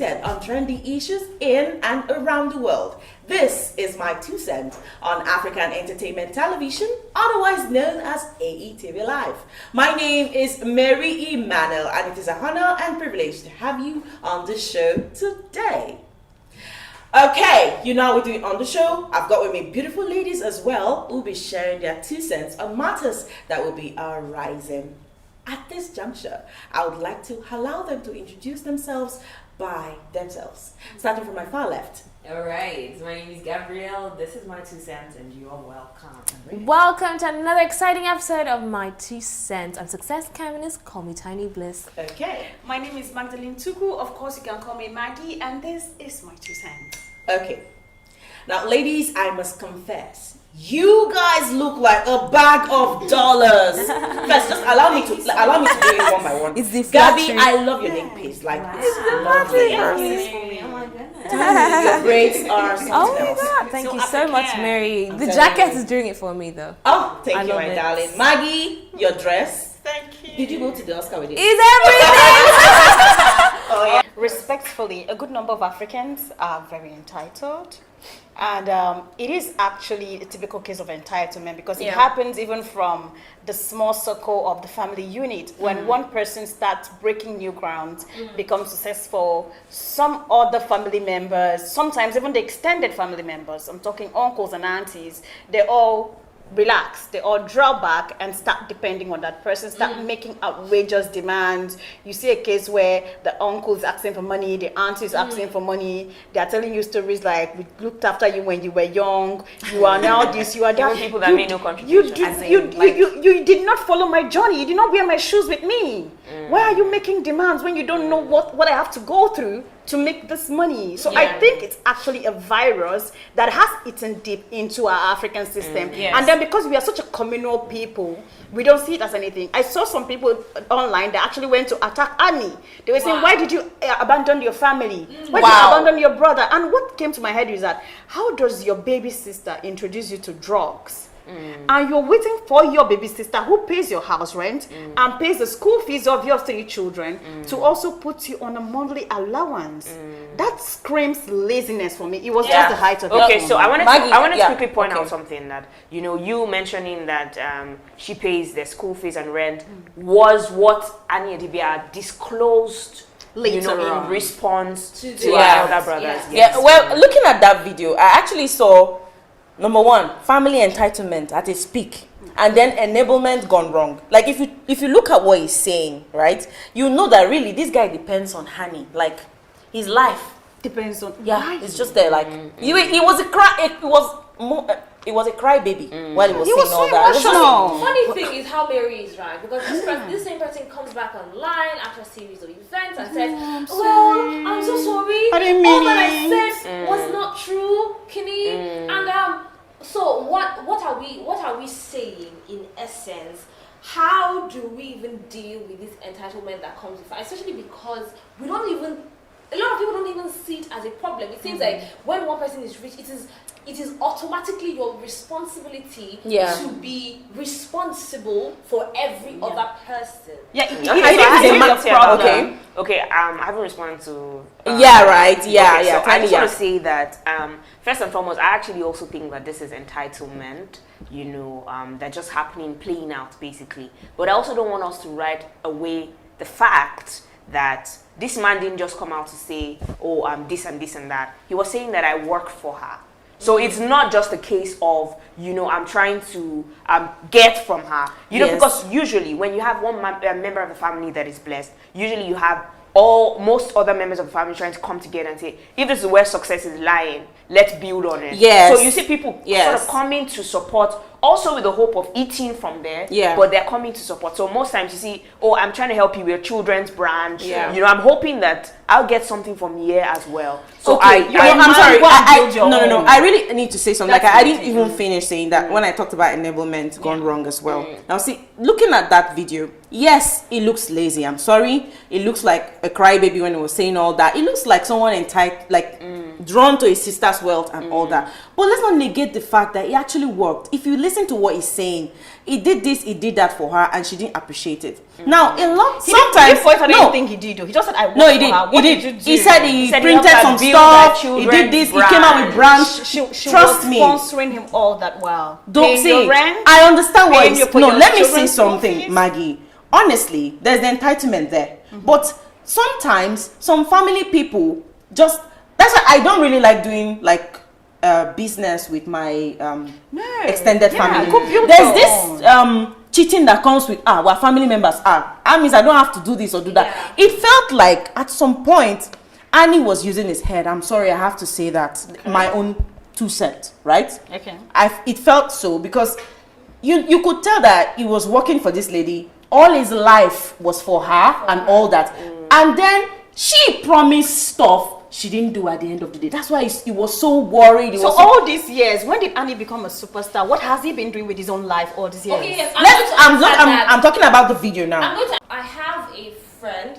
updated on trendy issues in and around the world. This is my 2 cents on African Entertainment Television, otherwise known as AETV Live. My name is Mary Emmanuel, and it is an honor and privilege to have you on the show today. Okay, you know how we're doing on the show. I've got with me beautiful ladies as well who will be sharing their 2 cents on matters that will be arising. At this juncture, I would like to allow them to introduce themselves by themselves. Starting from my far left. All right, my name is Gabrielle. This is my 2 cents, and you are welcome. Welcome to another exciting episode of My 2 Cents on Success Cabinet. Call me Tiny Bliss. Okay. My name is Magdalene Tuku. Of course, you can call me Maggie, and this is my 2 cents. Okay. Now, ladies, I must confess, you guys look like a bag of dollars. First, just allow me to do it one by one. It's the Gabby, flattery. I love your neck piece. Like, Wow. it's lovely. Oh my goodness. Your braids are something Oh my else. god, thank So you so much, African. Mary. I'm The telling jacket you. is doing it for me though. Oh, thank I you, love my it. darling. Maggie, your dress. Thank you. Did you go to the Oscar with it? Is everything? Oh, yeah. Respectfully, a good number of Africans are very entitled. And it is actually a typical case of entitlement because it happens even from the small circle of the family unit. When one person starts breaking new ground, becomes successful, some other family members, sometimes even the extended family members, I'm talking uncles and aunties, they all relax, they all draw back and start depending on that person, start making outrageous demands. You see a case where the uncle is asking for money, the auntie is asking for money, they are telling you stories like, we looked after you when you were young, you are now this, you are that. Even people that made no You contribution. you did not follow my journey, you did not wear my shoes with me. Why are you making demands when you don't know what I have to go through to make this money? So I think it's actually a virus that has eaten deep into our African system. Yes. And then because we are such a communal people, we don't see it as anything. I saw some people online that actually went to attack Annie. They were saying, why did you abandon your family? Why did you abandon your brother? And what came to my head is that, how does your baby sister introduce you to drugs? And you're waiting for your baby sister who pays your house rent and pays the school fees of your 3 children to also put you on a monthly allowance. That screams laziness for me. It was just the height of it. Okay, so I wanted to quickly point Okay. out something that, you mentioning that she pays the school fees and rent was what Annie Adibia disclosed Later in on. response to Yeah. her elder brothers. Yeah, well, looking at that video, I actually saw, number one, family entitlement at its peak, and then enablement gone wrong. Like, if you look at what he's saying, right, you know that really this guy depends on honey. Like, his life, Depends on it's just there. Like, he was a cry. It was a crybaby while he was saying so all that. It was just- emotional. Funny thing is how Mary is right, because this same person comes back online after a series of events and says, I'm so sorry. I didn't All mean that it." I said was not true, Kenny. And so what are we saying in essence? How do we even deal with this entitlement that comes with it? Especially because a lot of people don't even see it as a problem. It seems like when one person is rich, it is automatically your responsibility to be responsible for every other person. Yeah, Okay, it so is I a have to problem. Okay, I haven't responded to. Yeah, right. Yeah, okay, yeah. So I just yeah. want to say that first and foremost, I actually also think that this is entitlement. That just happening, playing out basically. But I also don't want us to write away the fact that this man didn't just come out to say, "Oh, I'm this and this and that." He was saying that I work for her. So it's not just a case of, I'm trying to get from her. Yes. Because usually when you have one member of the family that is blessed, usually you have most other members of the family trying to come together and say, if this is where success is lying, let's build on it. Yes. So you see people sort of coming to support, also with the hope of eating from there, but they're coming to support. So most times you see, I'm trying to help you with your children's brand. Yeah. I'm hoping that I'll get something from here as well. So I'm sorry. No. I really need to say something. That's Like, I didn't even finish saying that when I talked about enablement gone wrong as well. Now, see, looking at that video, yes, it looks lazy. I'm sorry. It looks like a crybaby when it was saying all that. It looks like someone entitled, like drawn to his sister's wealth and all that. But let's not negate the fact that it actually worked. If you listen to what he's saying, he did this, he did that for her, and she didn't appreciate it. Now, a lot sometimes anything he did. Though. He just said, "I worked no, he for did. her." What did you do? He said he said he printed helped her some build her stuff. He did this. He children's came out with brands. She Trust was me. sponsoring him all that while. Don't Paying say. your rent, I understand what paying he's. for No, your let me say children's school something, fees. Maggie. Honestly, there's the entitlement there, but sometimes some family people just. That's why I don't really like doing like business with my extended family. go build There's your this cheating that comes with our family members are. I mean, I don't have to do this or do that. Yeah. It felt like at some point Annie was using his head. I'm sorry, I have to say that. My own 2 cents, right? Okay. It felt so because you could tell that he was working for this lady. All his life was for her and all that. And then she promised stuff she didn't do at the end of the day. That's why he was so worried. So all these years, when did Annie become a superstar? What has he been doing with his own life all these years? Okay, yes, I'm talking about the video now. I have a friend